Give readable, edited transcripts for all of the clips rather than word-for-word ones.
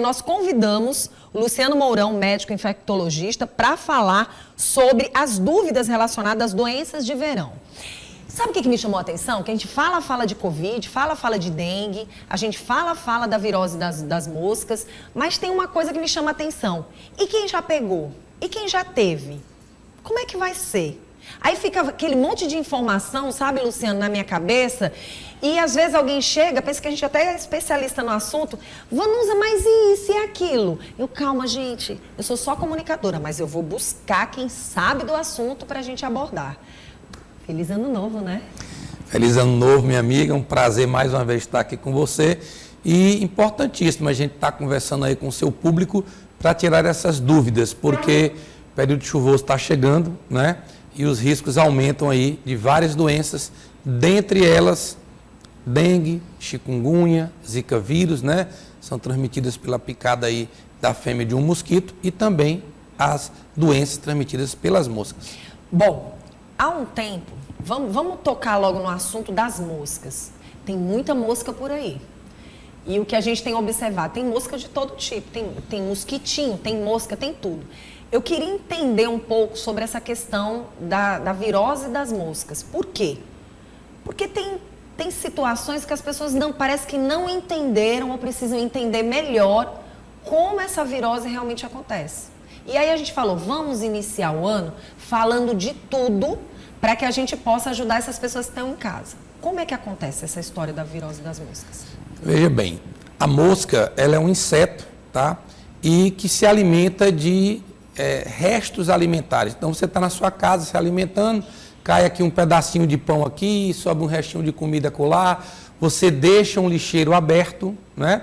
nós convidamos o Luciano Mourão, médico infectologista, para falar sobre as dúvidas relacionadas às doenças de verão. Sabe o que me chamou a atenção? Que a gente fala de Covid, fala de dengue, a gente fala da virose das moscas, mas tem uma coisa que me chama a atenção. E quem já pegou? E quem já teve? Como é que vai ser? Aí fica aquele monte de informação, sabe, Luciano, na minha cabeça, e às vezes alguém chega, pensa que a gente até é especialista no assunto, Vanusa, mas e isso e aquilo? Calma, gente, eu sou só comunicadora, mas eu vou buscar quem sabe do assunto para a gente abordar. Feliz ano novo, né? Feliz ano novo, minha amiga, um prazer mais uma vez estar aqui com você, e importantíssimo a gente estar conversando aí com o seu público para tirar essas dúvidas, porque o período chuvoso está chegando, né? E os riscos aumentam aí de várias doenças, dentre elas dengue, chikungunya, zika vírus, né? São transmitidas pela picada aí da fêmea de um mosquito e também as doenças transmitidas pelas moscas. Bom, há um tempo, vamos tocar logo no assunto das moscas. Tem muita mosca por aí. E o que a gente tem observado, tem mosca de todo tipo, tem mosquitinho, tem mosca, tem tudo. Eu queria entender um pouco sobre essa questão da virose das moscas. Por quê? Porque tem situações que as pessoas parece que não entenderam ou precisam entender melhor como essa virose realmente acontece. E aí a gente falou, vamos iniciar o ano falando de tudo para que a gente possa ajudar essas pessoas que estão em casa. Como é que acontece essa história da virose das moscas? Veja bem, a mosca, ela é um inseto, tá? E que se alimenta de restos alimentares. Então você está na sua casa se alimentando, cai aqui um pedacinho de pão aqui, sobe um restinho de comida colar, você deixa um lixeiro aberto, né?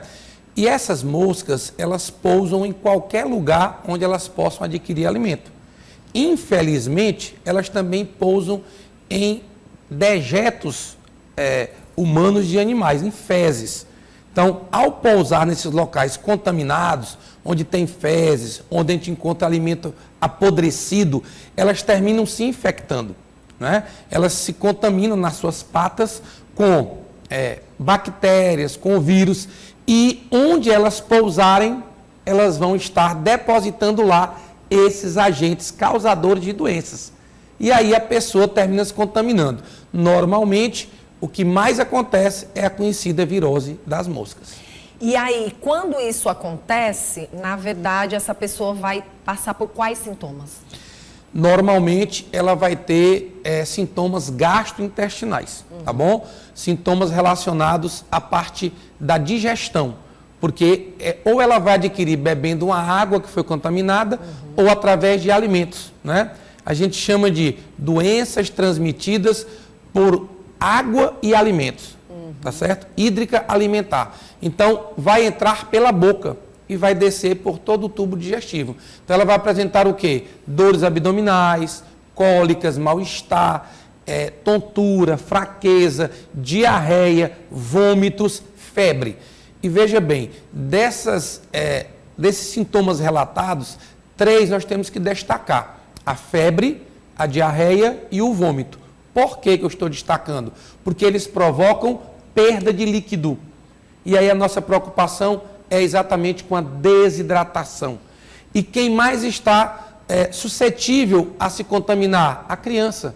E essas moscas, elas pousam em qualquer lugar onde elas possam adquirir alimento. Infelizmente, elas também pousam em dejetos humanos de animais, em fezes. Então, ao pousar nesses locais contaminados, onde tem fezes, onde a gente encontra alimento apodrecido, elas terminam se infectando, né? Elas se contaminam nas suas patas com bactérias, com vírus, e onde elas pousarem, elas vão estar depositando lá esses agentes causadores de doenças. E aí a pessoa termina se contaminando. Normalmente, o que mais acontece é a conhecida virose das moscas. E aí, quando isso acontece, na verdade, essa pessoa vai passar por quais sintomas? Normalmente, ela vai ter sintomas gastrointestinais, tá bom? Sintomas relacionados à parte da digestão, porque ou ela vai adquirir bebendo uma água que foi contaminada, ou através de alimentos, né? A gente chama de doenças transmitidas por água e alimentos, tá certo? Hídrica alimentar. Então, vai entrar pela boca e vai descer por todo o tubo digestivo. Então, ela vai apresentar o quê? Dores abdominais, cólicas, mal-estar, tontura, fraqueza, diarreia, vômitos, febre. E veja bem, desses sintomas relatados, 3 nós temos que destacar: a febre, a diarreia e o vômito. Por que eu estou destacando? Porque eles provocam perda de líquido. E aí a nossa preocupação é exatamente com a desidratação. E quem mais está suscetível a se contaminar? A criança.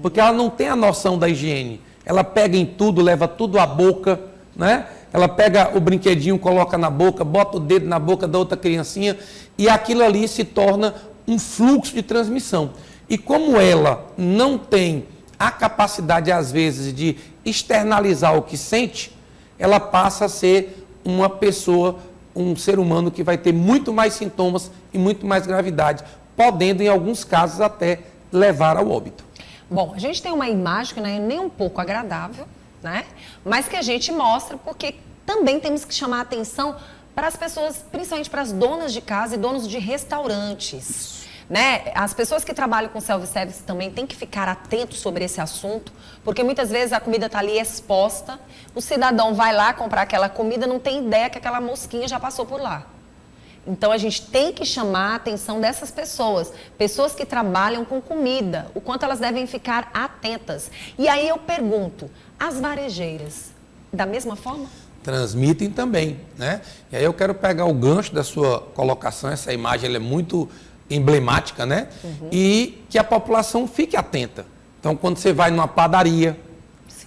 Porque ela não tem a noção da higiene. Ela pega em tudo, leva tudo à boca, né? Ela pega o brinquedinho, coloca na boca, bota o dedo na boca da outra criancinha, e aquilo ali se torna um fluxo de transmissão. E como ela não tem a capacidade, às vezes, de externalizar o que sente, ela passa a ser uma pessoa, um ser humano que vai ter muito mais sintomas e muito mais gravidade, podendo, em alguns casos, até levar ao óbito. Bom, a gente tem uma imagem que não é nem um pouco agradável, né? Mas que a gente mostra porque também temos que chamar a atenção para as pessoas, principalmente para as donas de casa e donos de restaurantes. Né? As pessoas que trabalham com self-service também têm que ficar atentos sobre esse assunto, porque muitas vezes a comida está ali exposta, o cidadão vai lá comprar aquela comida, não tem ideia que aquela mosquinha já passou por lá. Então a gente tem que chamar a atenção dessas pessoas, pessoas que trabalham com comida, o quanto elas devem ficar atentas. E aí eu pergunto, as varejeiras, da mesma forma? transmitem também, né? E aí eu quero pegar o gancho da sua colocação, essa imagem ela é muito emblemática, né? E que a população fique atenta. Então, quando você vai numa padaria,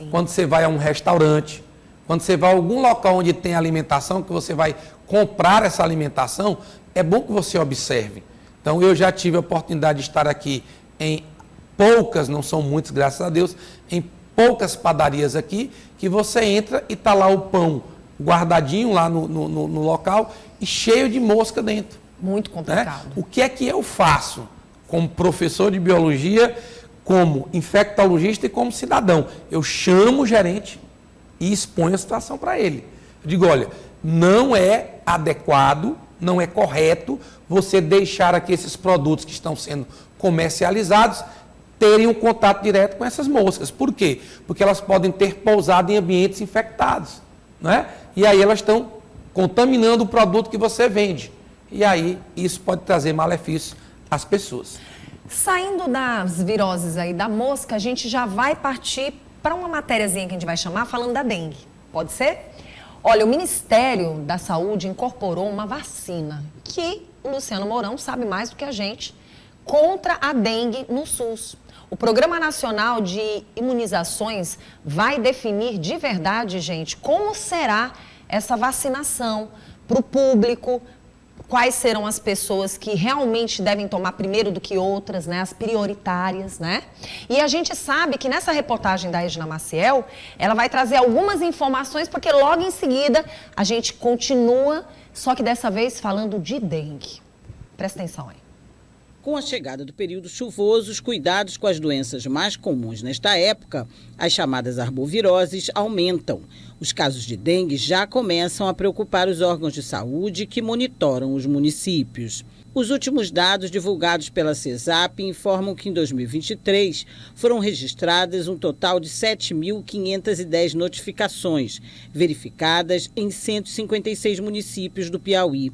quando você vai a um restaurante, quando você vai a algum local onde tem alimentação, que você vai comprar essa alimentação, é bom que você observe. Então, eu já tive a oportunidade de estar aqui em poucas, não são muitas, graças a Deus, em poucas padarias aqui, que você entra e está lá o pão guardadinho lá no local e cheio de mosca dentro. Muito complicado. Né? O que é que eu faço como professor de biologia, como infectologista e como cidadão? Eu chamo o gerente e exponho a situação para ele. Eu digo, olha, não é adequado, não é correto você deixar aqui esses produtos que estão sendo comercializados terem um contato direto com essas moscas. Por quê? Porque elas podem ter pousado em ambientes infectados, né? E aí elas estão contaminando o produto que você vende. E aí isso pode trazer malefícios às pessoas. Saindo das viroses aí da mosca, a gente já vai partir para uma matériazinha que a gente vai chamar falando da dengue. Pode ser? Olha, o Ministério da Saúde incorporou uma vacina que o Luciano Mourão sabe mais do que a gente contra a dengue no SUS. O Programa Nacional de Imunizações vai definir de verdade, gente, como será essa vacinação para o público, quais serão as pessoas que realmente devem tomar primeiro do que outras, né? As prioritárias, né? E a gente sabe que nessa reportagem da Edna Maciel, ela vai trazer algumas informações, porque logo em seguida a gente continua, só que dessa vez falando de dengue. Presta atenção aí. Com a chegada do período chuvoso, os cuidados com as doenças mais comuns nesta época, as chamadas arboviroses, aumentam. Os casos de dengue já começam a preocupar os órgãos de saúde que monitoram os municípios. Os últimos dados divulgados pela CESAP informam que em 2023 foram registradas um total de 7.510 notificações, verificadas em 156 municípios do Piauí.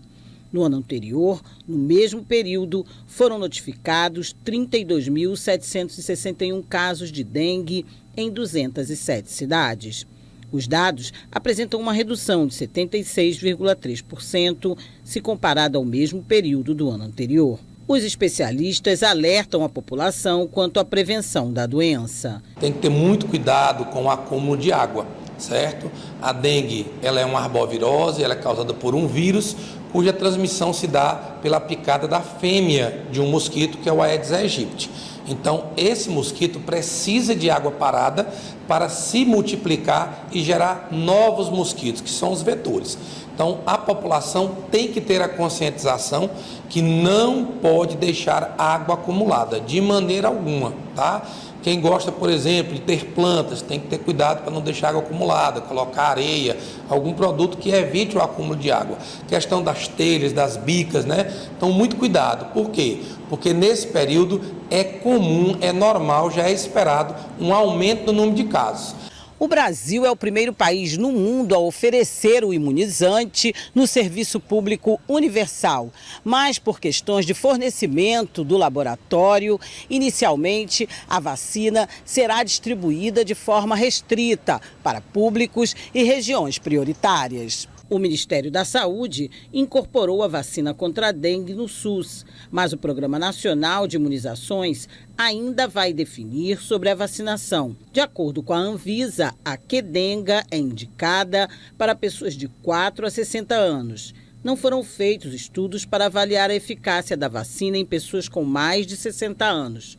No ano anterior, no mesmo período, foram notificados 32.761 casos de dengue em 207 cidades. Os dados apresentam uma redução de 76,3% se comparado ao mesmo período do ano anterior. Os especialistas alertam a população quanto à prevenção da doença. Tem que ter muito cuidado com o acúmulo de água, certo? A dengue, ela é uma arbovirose, ela é causada por um vírus, cuja transmissão se dá pela picada da fêmea de um mosquito, que é o Aedes aegypti. Então, esse mosquito precisa de água parada para se multiplicar e gerar novos mosquitos, que são os vetores. Então, a população tem que ter a conscientização que não pode deixar água acumulada, de maneira alguma, tá? Quem gosta, por exemplo, de ter plantas, tem que ter cuidado para não deixar água acumulada, colocar areia, algum produto que evite o acúmulo de água. Questão das telhas, das bicas, né? Então, muito cuidado. Por quê? Porque nesse período é comum, é normal, já é esperado um aumento no número de casos. O Brasil é o primeiro país no mundo a oferecer o imunizante no serviço público universal. Mas por questões de fornecimento do laboratório, inicialmente a vacina será distribuída de forma restrita para públicos e regiões prioritárias. O Ministério da Saúde incorporou a vacina contra a dengue no SUS, mas o Programa Nacional de Imunizações ainda vai definir sobre a vacinação. De acordo com a Anvisa, a Qdenga é indicada para pessoas de 4 a 60 anos. Não foram feitos estudos para avaliar a eficácia da vacina em pessoas com mais de 60 anos.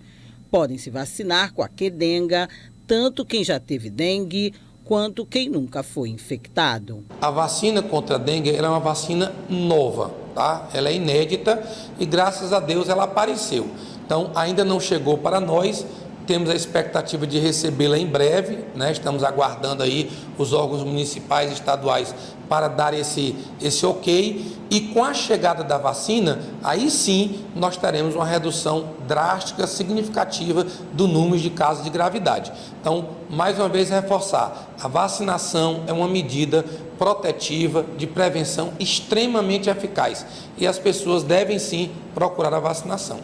Podem se vacinar com a Qdenga tanto quem já teve dengue quanto quem nunca foi infectado. A vacina contra a dengue ela é uma vacina nova, tá? Ela é inédita e graças a Deus ela apareceu. Então ainda não chegou para nós, temos a expectativa de recebê-la em breve, né? Estamos aguardando aí os órgãos municipais e estaduais para dar esse ok. E com a chegada da vacina, aí sim nós teremos uma redução drástica, significativa do número de casos de gravidade. Então, mais uma vez reforçar, a vacinação é uma medida protetiva de prevenção extremamente eficaz e as pessoas devem sim procurar a vacinação.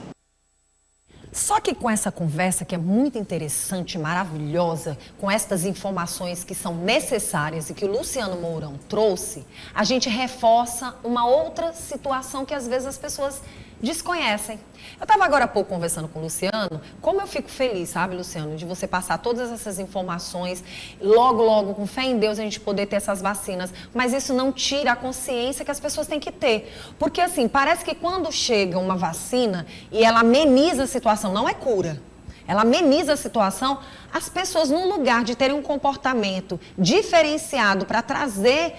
Só que com essa conversa que é muito interessante, maravilhosa, com estas informações que são necessárias e que o Luciano Mourão trouxe, a gente reforça uma outra situação que às vezes as pessoas desconhecem. Eu estava agora há pouco conversando com o Luciano, como eu fico feliz, sabe, Luciano, de você passar todas essas informações, logo, logo, com fé em Deus, a gente poder ter essas vacinas, mas isso não tira a consciência que as pessoas têm que ter. Porque, assim, parece que quando chega uma vacina e ela ameniza a situação, não é cura, ela ameniza a situação, as pessoas, no lugar de terem um comportamento diferenciado para trazer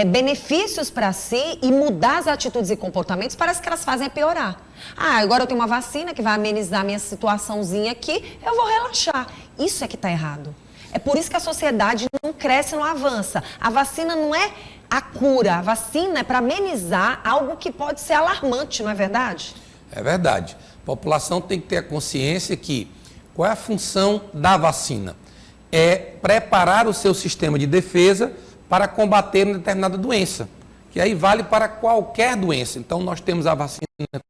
benefícios para si e mudar as atitudes e comportamentos, parece que elas fazem piorar. Ah, agora eu tenho uma vacina que vai amenizar a minha situaçãozinha aqui, eu vou relaxar. Isso é que está errado. É por isso que a sociedade não cresce, não avança. A vacina não é a cura, a vacina é para amenizar algo que pode ser alarmante, não é verdade? É verdade. A população tem que ter a consciência que qual é a função da vacina? É preparar o seu sistema de defesa para combater uma determinada doença, que aí vale para qualquer doença. Então, nós temos a vacina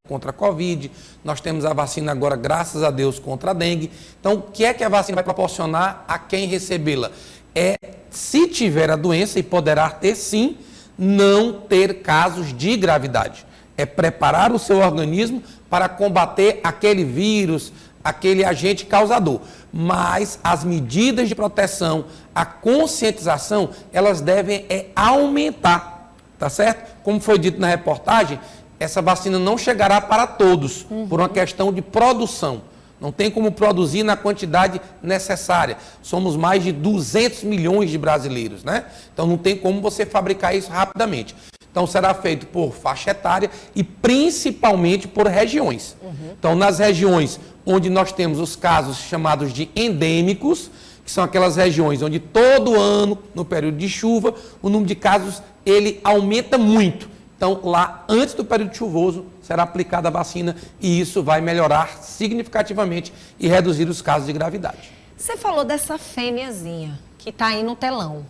contra a Covid, nós temos a vacina agora, graças a Deus, contra a dengue. Então, o que é que a vacina vai proporcionar a quem recebê-la? É, se tiver a doença, e poderá ter sim, não ter casos de gravidade. É preparar o seu organismo para combater aquele vírus, aquele agente causador. Mas as medidas de proteção, a conscientização, elas devem aumentar, tá certo? Como foi dito na reportagem, essa vacina não chegará para todos, por uma questão de produção. Não tem como produzir na quantidade necessária. Somos mais de 200 milhões de brasileiros, né? Então não tem como você fabricar isso rapidamente. Então será feito por faixa etária e principalmente por regiões. Então nas regiões onde nós temos os casos chamados de endêmicos, que são aquelas regiões onde todo ano, no período de chuva, o número de casos ele aumenta muito. Então lá, antes do período chuvoso, será aplicada a vacina e isso vai melhorar significativamente e reduzir os casos de gravidade. Você falou dessa fêmeazinha que está aí no telão.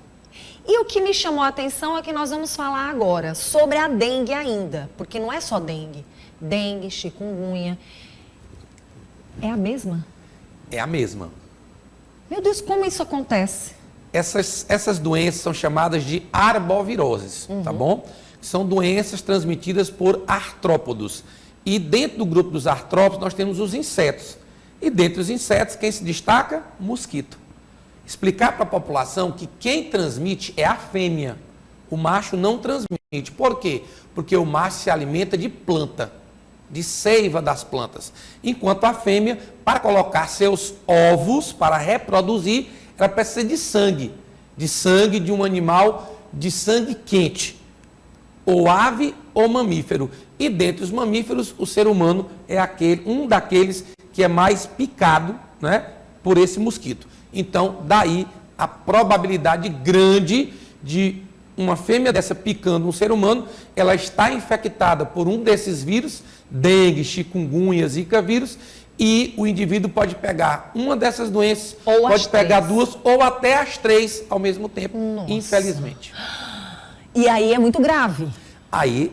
E o que me chamou a atenção é que nós vamos falar agora sobre a dengue ainda, porque não é só dengue. Dengue, chikungunya. É a mesma? É a mesma. Meu Deus, como isso acontece? Essas doenças são chamadas de arboviroses, tá bom? São doenças transmitidas por artrópodos. E dentro do grupo dos artrópodos nós temos os insetos. E dentre os insetos, quem se destaca? O mosquito. Explicar para a população que quem transmite é a fêmea. O macho não transmite. Por quê? Porque o macho se alimenta de planta, de seiva das plantas. Enquanto a fêmea, para colocar seus ovos, para reproduzir, ela precisa de sangue de um animal de sangue quente, ou ave ou mamífero. E dentre os mamíferos, o ser humano é um daqueles que é mais picado, né, por esse mosquito. Então, daí a probabilidade grande de uma fêmea dessa picando um ser humano, ela está infectada por um desses vírus, dengue, chikungunya, zika vírus, e o indivíduo pode pegar uma dessas doenças, ou pode pegar duas ou até as três ao mesmo tempo, infelizmente. E aí é muito grave. Aí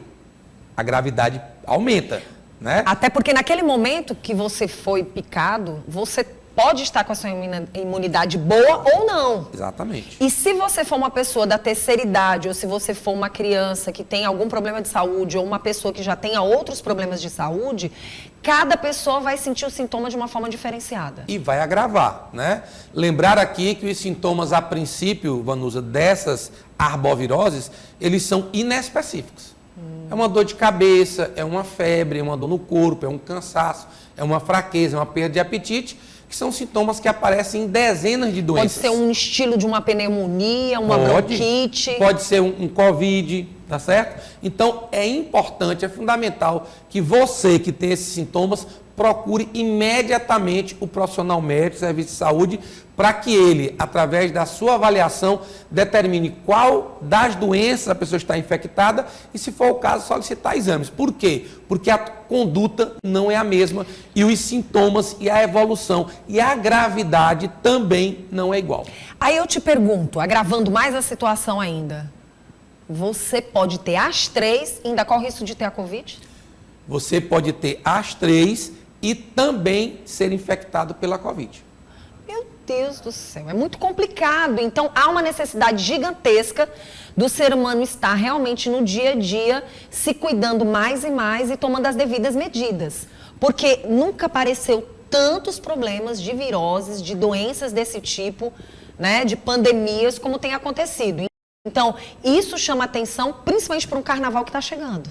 a gravidade aumenta, né? Até porque naquele momento que você foi picado, você pode estar com a sua imunidade boa ou não. Exatamente. E se você for uma pessoa da terceira idade, ou se você for uma criança que tem algum problema de saúde, ou uma pessoa que já tenha outros problemas de saúde, cada pessoa vai sentir os sintomas de uma forma diferenciada. E vai agravar, né? Lembrar aqui que os sintomas, a princípio, Vanusa, dessas arboviroses, eles são inespecíficos. É uma dor de cabeça, é uma febre, é uma dor no corpo, é um cansaço, é uma fraqueza, é uma perda de apetite, que são sintomas que aparecem em dezenas de doenças. Pode ser um estilo de uma pneumonia, uma bronquite. Pode ser um Covid, tá certo? Então, é importante, é fundamental que você que tem esses sintomas procure imediatamente o profissional médico, serviço de saúde, para que ele, através da sua avaliação, determine qual das doenças a pessoa está infectada e, se for o caso, solicitar exames. Por quê? Porque a conduta não é a mesma e os sintomas e a evolução e a gravidade também não é igual. Aí eu te pergunto, agravando mais a situação ainda, você pode ter as três e ainda corre o risco de ter a Covid? Você pode ter as três e também ser infectado pela Covid. Meu Deus do céu, é muito complicado. Então, há uma necessidade gigantesca do ser humano estar realmente no dia a dia se cuidando mais e mais e tomando as devidas medidas. Porque nunca apareceu tantos problemas de viroses, de doenças desse tipo, né, de pandemias, como tem acontecido. Então, isso chama atenção, principalmente para um carnaval que está chegando.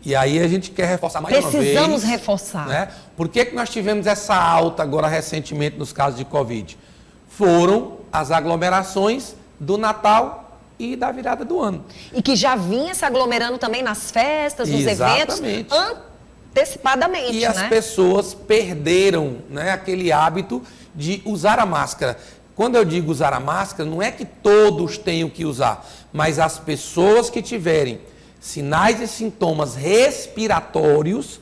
E aí a gente quer reforçar mais uma vez. Precisamos reforçar. Né? Por que nós tivemos essa alta agora recentemente nos casos de Covid? Foram as aglomerações do Natal e da virada do ano. E que já vinha se aglomerando também nas festas, nos eventos, antecipadamente. E as pessoas perderam, né, aquele hábito de usar a máscara. Quando eu digo usar a máscara, não é que todos tenham que usar, mas as pessoas que tiverem sinais e sintomas respiratórios,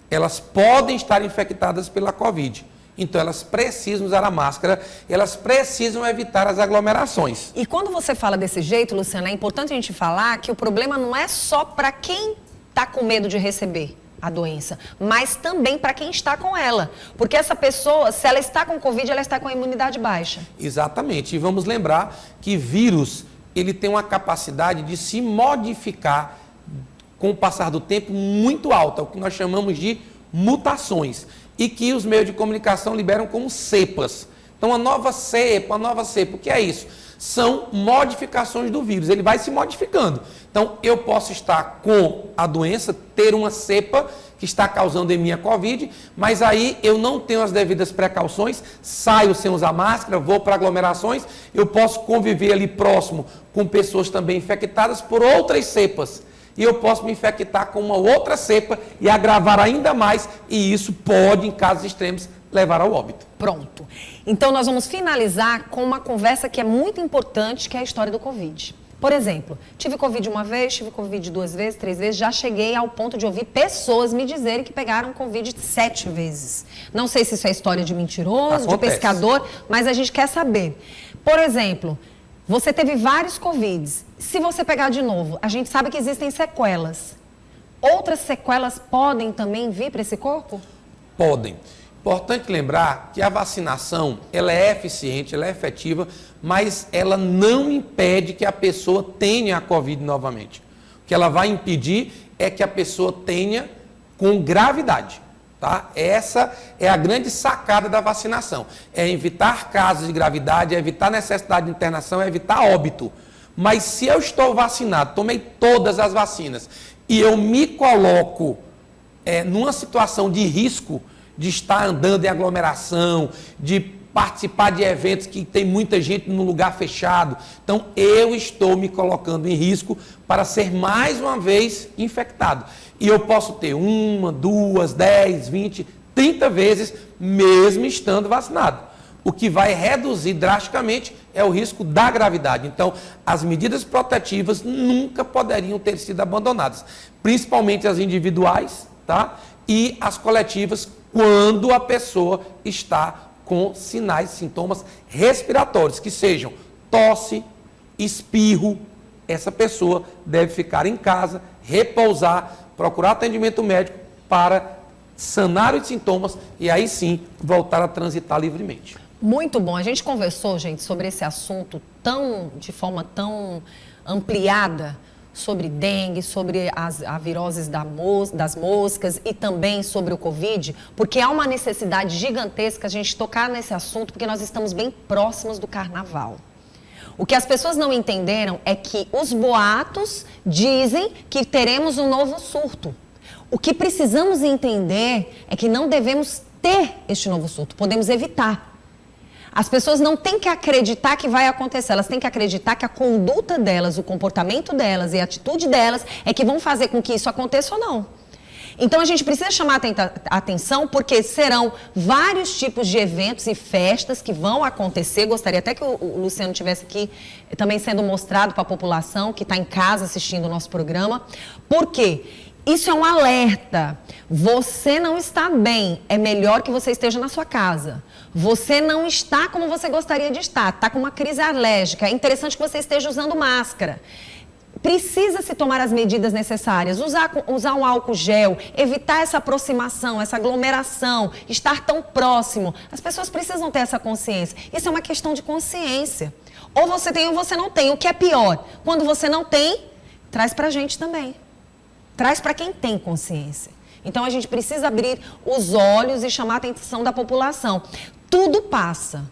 elas podem estar infectadas pela Covid. Então, elas precisam usar a máscara, elas precisam evitar as aglomerações. E quando você fala desse jeito, Luciana, é importante a gente falar que o problema não é só para quem está com medo de receber a doença, mas também para quem está com ela. Porque essa pessoa, se ela está com Covid, ela está com a imunidade baixa. Exatamente. E vamos lembrar que vírus, ele tem uma capacidade de se modificar com o passar do tempo muito alta, o que nós chamamos de mutações, e que os meios de comunicação liberam como cepas. Então, uma nova cepa, o que é isso? São modificações do vírus, ele vai se modificando. Então, eu posso estar com a doença, ter uma cepa que está causando em mim a Covid, mas aí eu não tenho as devidas precauções, saio sem usar máscara, vou para aglomerações, eu posso conviver ali próximo com pessoas também infectadas por outras cepas. E eu posso me infectar com uma outra cepa e agravar ainda mais, e isso pode, em casos extremos, levar ao óbito. Pronto. Então, nós vamos finalizar com uma conversa que é muito importante, que é a história do Covid. Por exemplo, tive Covid uma vez, tive Covid 2 vezes, 3 vezes, já cheguei ao ponto de ouvir pessoas me dizerem que pegaram Covid 7 vezes. Não sei se isso é história de mentiroso, de pescador, mas a gente quer saber. Por exemplo, você teve vários Covids. Se você pegar de novo, a gente sabe que existem sequelas. Outras sequelas podem também vir para esse corpo? Podem. Importante lembrar que a vacinação, ela é eficiente, ela é efetiva, mas ela não impede que a pessoa tenha a Covid novamente. O que ela vai impedir é que a pessoa tenha com gravidade. Tá? Essa é a grande sacada da vacinação. É evitar casos de gravidade, é evitar necessidade de internação, é evitar óbito. Mas se eu estou vacinado, tomei todas as vacinas, e eu me coloco numa situação de risco, de estar andando em aglomeração, de participar de eventos que tem muita gente no lugar fechado. Então, eu estou me colocando em risco para ser mais uma vez infectado. E eu posso ter 1, 2, 10, 20, 30 vezes, mesmo estando vacinado. O que vai reduzir drasticamente é o risco da gravidade. Então, as medidas protetivas nunca poderiam ter sido abandonadas, principalmente as individuais, tá? E as coletivas, quando a pessoa está com sinais, sintomas respiratórios, que sejam tosse, espirro. Essa pessoa deve ficar em casa, repousar, procurar atendimento médico para sanar os sintomas e aí sim voltar a transitar livremente. Muito bom. A gente conversou, gente, sobre esse assunto de forma tão ampliada, sobre dengue, sobre a viroses das moscas e também sobre o Covid, porque há uma necessidade gigantesca a gente tocar nesse assunto, porque nós estamos bem próximos do carnaval. O que as pessoas não entenderam é que os boatos dizem que teremos um novo surto. O que precisamos entender é que não devemos ter este novo surto, podemos evitar. As pessoas não têm que acreditar que vai acontecer, elas têm que acreditar que a conduta delas, o comportamento delas e a atitude delas é que vão fazer com que isso aconteça ou não. Então a gente precisa chamar a atenção porque serão vários tipos de eventos e festas que vão acontecer. Gostaria até que o Luciano estivesse aqui também sendo mostrado para a população que está em casa assistindo o nosso programa. Por quê? Isso é um alerta. Você não está bem, é melhor que você esteja na sua casa. Você não está como você gostaria de estar, está com uma crise alérgica. É interessante que você esteja usando máscara. precisa se tomar as medidas necessárias, usar um álcool gel, evitar essa aproximação, essa aglomeração, estar tão próximo. As pessoas precisam ter essa consciência. Isso é uma questão de consciência. Ou você tem ou você não tem. O que é pior? Quando você não tem, traz pra gente também. Traz para quem tem consciência. Então, a gente precisa abrir os olhos e chamar a atenção da população. Tudo passa.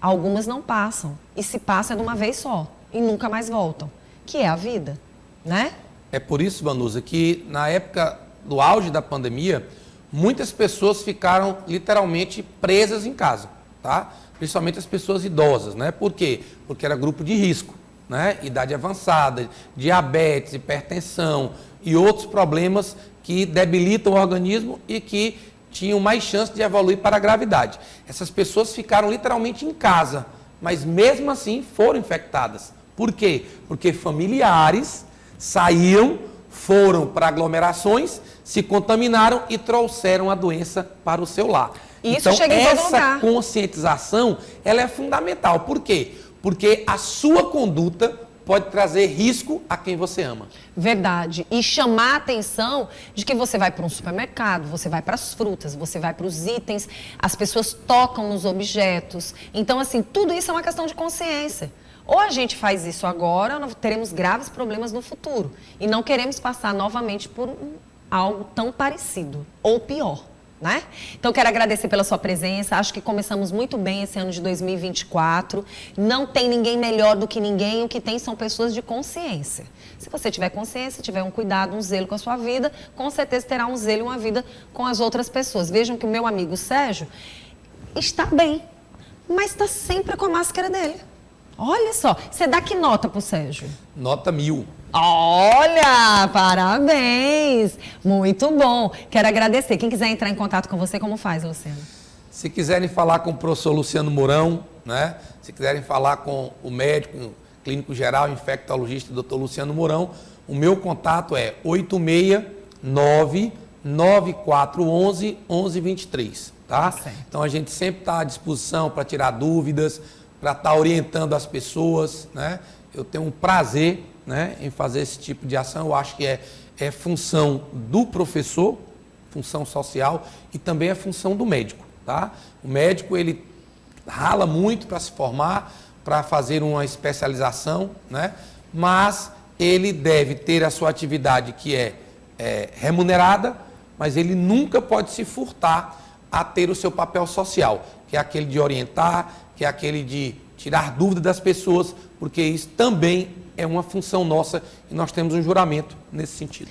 Algumas não passam. E se passa é de uma vez só. E nunca mais voltam. Que é a vida, né? É por isso, Vanusa, que na época do auge da pandemia, muitas pessoas ficaram literalmente presas em casa, tá? Principalmente as pessoas idosas, né? Por quê? Porque era grupo de risco, né? Idade avançada, diabetes, hipertensão e outros problemas que debilitam o organismo e que tinham mais chance de evoluir para a gravidade. Essas pessoas ficaram literalmente em casa, mas mesmo assim foram infectadas. Por quê? Porque familiares saíam, foram para aglomerações, se contaminaram e trouxeram a doença para o seu lar. Isso então, chega em todo essa lugar. conscientização, ela é fundamental. Por quê? Porque a sua conduta pode trazer risco a quem você ama. Verdade. E chamar a atenção de que você vai para um supermercado, você vai para as frutas, você vai para os itens, as pessoas tocam nos objetos. Então, assim, tudo isso é uma questão de consciência. Ou a gente faz isso agora, ou teremos graves problemas no futuro. E não queremos passar novamente por algo tão parecido, ou pior. Né? Então, quero agradecer pela sua presença. Acho que começamos muito bem esse ano de 2024. Não tem ninguém melhor do que ninguém. O que tem são pessoas de consciência. Se você tiver consciência, tiver um cuidado, um zelo com a sua vida, com certeza terá um zelo e uma vida com as outras pessoas. Vejam que o meu amigo Sérgio está bem, mas está sempre com a máscara dele. Olha só, você dá que nota pro Sérgio? Nota 1000. Olha, parabéns! Muito bom. Quero agradecer. Quem quiser entrar em contato com você, como faz, Luciano? Se quiserem falar com o professor Luciano Mourão, né? Se quiserem falar com o médico, o clínico geral, infectologista, Dr. Luciano Mourão, o meu contato é 869-9411-1123, tá? Certo. Então a gente sempre está à disposição para tirar dúvidas, para estar orientando as pessoas, né? Eu tenho um prazer, né, em fazer esse tipo de ação. Eu acho que é função do professor, função social, e também é função do médico, tá? O médico, ele rala muito para se formar, para fazer uma especialização, né? Mas ele deve ter a sua atividade que é remunerada, mas ele nunca pode se furtar a ter o seu papel social, que é aquele de orientar, que é aquele de tirar dúvida das pessoas, porque isso também é uma função nossa e nós temos um juramento nesse sentido.